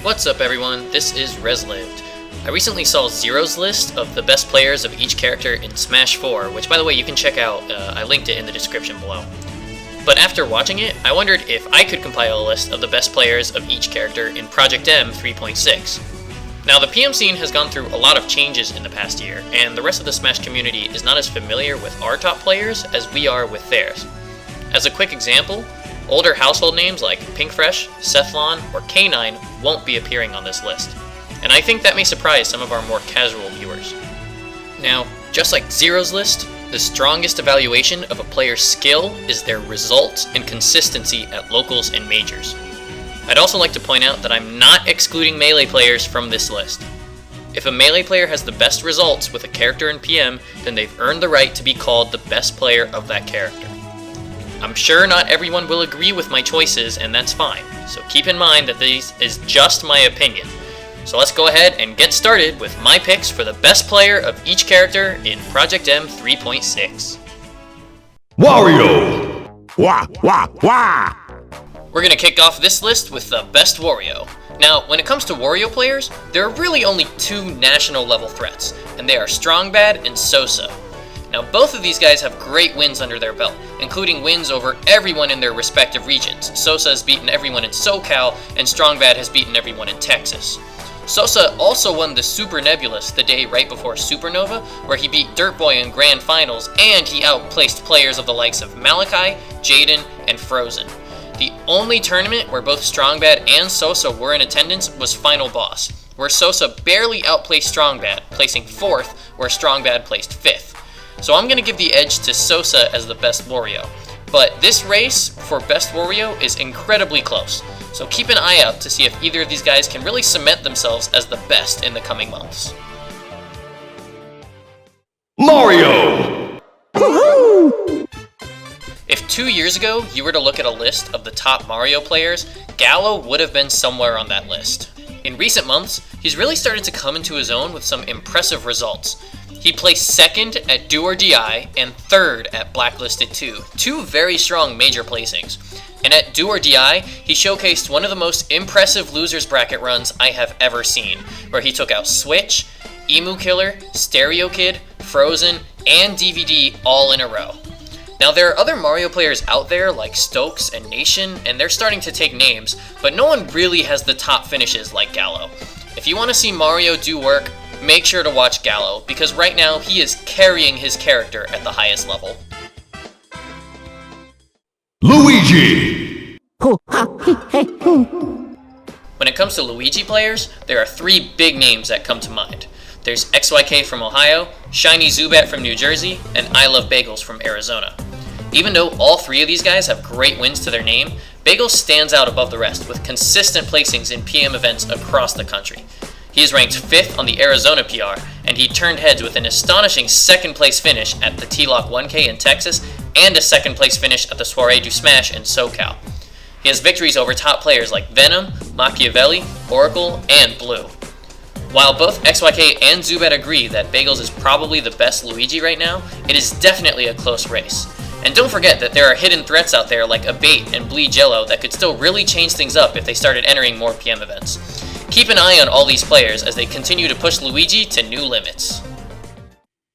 What's up everyone, this is reslived. I recently saw Zero's list of the best players of each character in Smash 4, which by the way you can check out, I linked it in the description below. But after watching it, I wondered if I could compile a list of the best players of each character in Project M 3.6. Now the PM scene has gone through a lot of changes in the past year, and the rest of the Smash community is not as familiar with our top players as we are with theirs. As a quick example, older household names like Pinkfresh, Sethlon, or K9 won't be appearing on this list, and I think that may surprise some of our more casual viewers. Now, just like Zero's list, the strongest evaluation of a player's skill is their results and consistency at locals and majors. I'd also like to point out that I'm not excluding melee players from this list. If a melee player has the best results with a character in PM, then they've earned the right to be called the best player of that character. I'm sure not everyone will agree with my choices, and that's fine, so keep in mind that this is just my opinion. So let's go ahead and get started with my picks for the best player of each character in Project M 3.6. Wario! Wah, wah, wah! We're going to kick off this list with the best Wario. Now, when it comes to Wario players, there are really only two national level threats, and they are Strong Bad and Sosa. Now, both of these guys have great wins under their belt, including wins over everyone in their respective regions. Sosa has beaten everyone in SoCal, and Strong Bad has beaten everyone in Texas. Sosa also won the Super Nebulous the day right before Supernova, where he beat Dirt Boy in Grand Finals, and he outplaced players of the likes of Malachi, Jaden, and Frozen. The only tournament where both Strong Bad and Sosa were in attendance was Final Boss, where Sosa barely outplaced Strong Bad, placing 4th, where Strong Bad placed 5th. So I'm going to give the edge to Sosa as the best Wario. But this race for best Wario is incredibly close, so keep an eye out to see if either of these guys can really cement themselves as the best in the coming months. Mario! Woohoo! If 2 years ago you were to look at a list of the top Mario players, Gallo would have been somewhere on that list. In recent months, he's really started to come into his own with some impressive results. He placed 2nd at Do or DI and 3rd at Blacklisted 2, two very strong major placings. And at Do or DI, he showcased one of the most impressive losers bracket runs I have ever seen, where he took out Switch, Emu Killer, Stereo Kid, Frozen, and DVD all in a row. Now there are other Mario players out there like Stokes and Nation, and they're starting to take names, but no one really has the top finishes like Gallo. If you want to see Mario do work, make sure to watch Gallo, because right now he is carrying his character at the highest level. Luigi! When it comes to Luigi players, there are 3 big names that come to mind. There's XYK from Ohio, Shiny Zubat from New Jersey, and I Love Bagels from Arizona. Even though all 3 of these guys have great wins to their name, Bagels stands out above the rest with consistent placings in PM events across the country. He is ranked 5th on the Arizona PR, and he turned heads with an astonishing 2nd place finish at the T-Lock 1K in Texas, and a 2nd place finish at the Soirée du Smash in SoCal. He has victories over top players like Venom, Machiavelli, Oracle, and Blue. While both XYK and Zubat agree that Bagels is probably the best Luigi right now, it is definitely a close race. And don't forget that there are hidden threats out there like Abate and Bleed Jello that could still really change things up if they started entering more PM events. Keep an eye on all these players as they continue to push Luigi to new limits.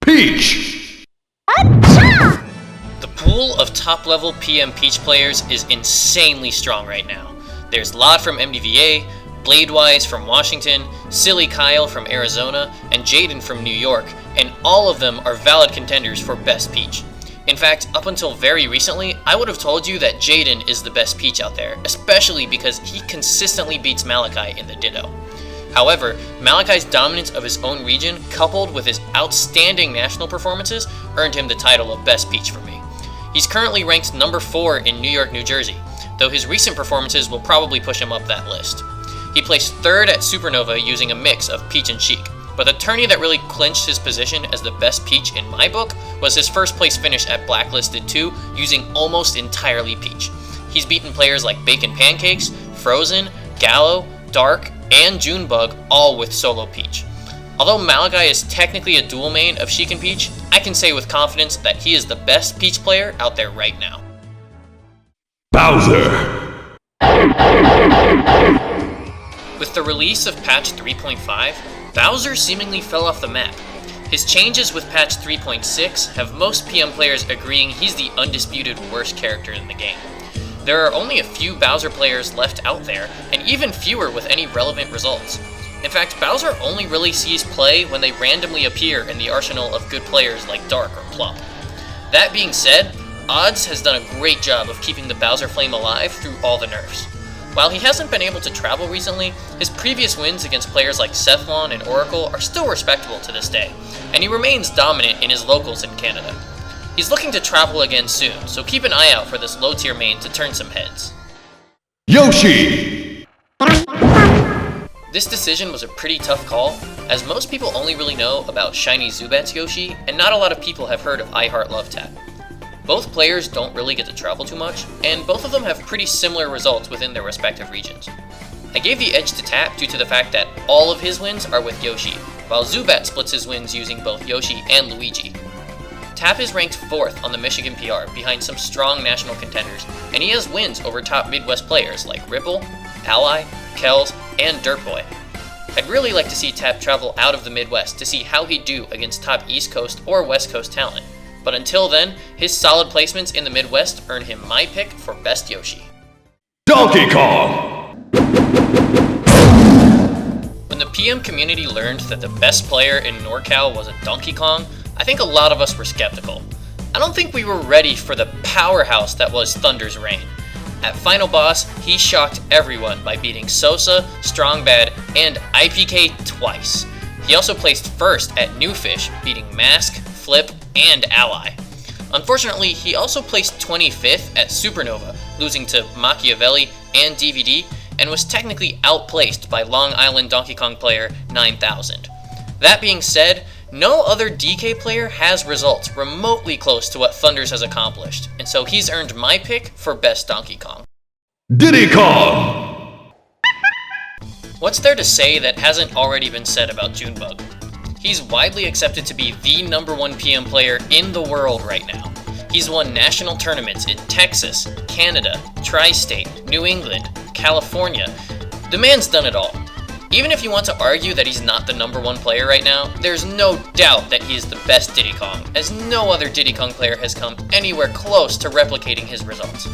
Peach! The pool of top-level PM Peach players is insanely strong right now. There's Lod from MDVA, Bladewise from Washington, Silly Kyle from Arizona, and Jaden from New York, and all of them are valid contenders for Best Peach. In fact, up until very recently, I would have told you that Jaden is the best Peach out there, especially because he consistently beats Malachi in the Ditto. However, Malachi's dominance of his own region, coupled with his outstanding national performances, earned him the title of Best Peach for me. He's currently ranked number 4 in New York, New Jersey, though his recent performances will probably push him up that list. He placed 3rd at Supernova using a mix of Peach and Sheik, but the tourney that really clinched his position as the best Peach in my book was his 1st place finish at Blacklisted 2 using almost entirely Peach. He's beaten players like Bacon Pancakes, Frozen, Gallo, Dark, and Junebug, all with solo Peach. Although Malachi is technically a dual main of Sheik and Peach, I can say with confidence that he is the best Peach player out there right now. Bowser! With the release of patch 3.5, Bowser seemingly fell off the map. His changes with patch 3.6 have most PM players agreeing he's the undisputed worst character in the game. There are only a few Bowser players left out there, and even fewer with any relevant results. In fact, Bowser only really sees play when they randomly appear in the arsenal of good players like Dark or Plump. That being said, Odds has done a great job of keeping the Bowser flame alive through all the nerfs. While he hasn't been able to travel recently, his previous wins against players like Sethlon and Oracle are still respectable to this day, and he remains dominant in his locals in Canada. He's looking to travel again soon, so keep an eye out for this low-tier main to turn some heads. Yoshi! This decision was a pretty tough call, as most people only really know about Shiny Zubat's Yoshi, and not a lot of people have heard of I Heart Love Tap. Both players don't really get to travel too much, and both of them have pretty similar results within their respective regions. I gave the edge to Tap due to the fact that all of his wins are with Yoshi, while Zubat splits his wins using both Yoshi and Luigi. Tap is ranked 4th on the Michigan PR behind some strong national contenders, and he has wins over top Midwest players like Ripple, Ally, Kells, and Dirtboy. I'd really like to see Tap travel out of the Midwest to see how he'd do against top East Coast or West Coast talent. But until then, his solid placements in the Midwest earn him my pick for Best Yoshi. Donkey Kong! When the PM community learned that the best player in NorCal was a Donkey Kong, I think a lot of us were skeptical. I don't think we were ready for the powerhouse that was Thunder's reign. At Final Boss, he shocked everyone by beating Sosa, Strong Bad, and IPK twice. He also placed first at New Fish, beating Mask, Flip, and Ally. Unfortunately, he also placed 25th at Supernova, losing to Machiavelli and DVD, and was technically outplaced by Long Island Donkey Kong player 9000. That being said, no other DK player has results remotely close to what Thunders has accomplished, and so he's earned my pick for Best Donkey Kong. Diddy Kong! What's there to say that hasn't already been said about Junebug? He's widely accepted to be the #1 PM player in the world right now. He's won national tournaments in Texas, Canada, Tri-State, New England, California. The man's done it all. Even if you want to argue that he's not the #1 player right now, there's no doubt that he is the best Diddy Kong, as no other Diddy Kong player has come anywhere close to replicating his results.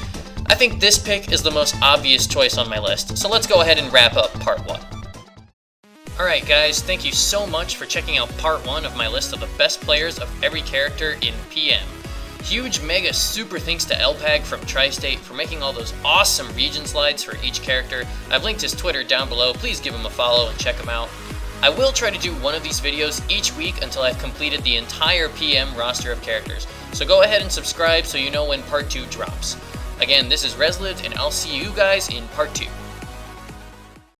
I think this pick is the most obvious choice on my list, so let's go ahead and wrap up part 1. Alright guys, thank you so much for checking out part 1 of my list of the best players of every character in PM. Huge mega super thanks to LPAG from Tri-State for making all those awesome region slides for each character. I've linked his Twitter down below, please give him a follow and check him out. I will try to do one of these videos each week until I've completed the entire PM roster of characters, so go ahead and subscribe so you know when part 2 drops. Again, this is reslived, and I'll see you guys in part 2.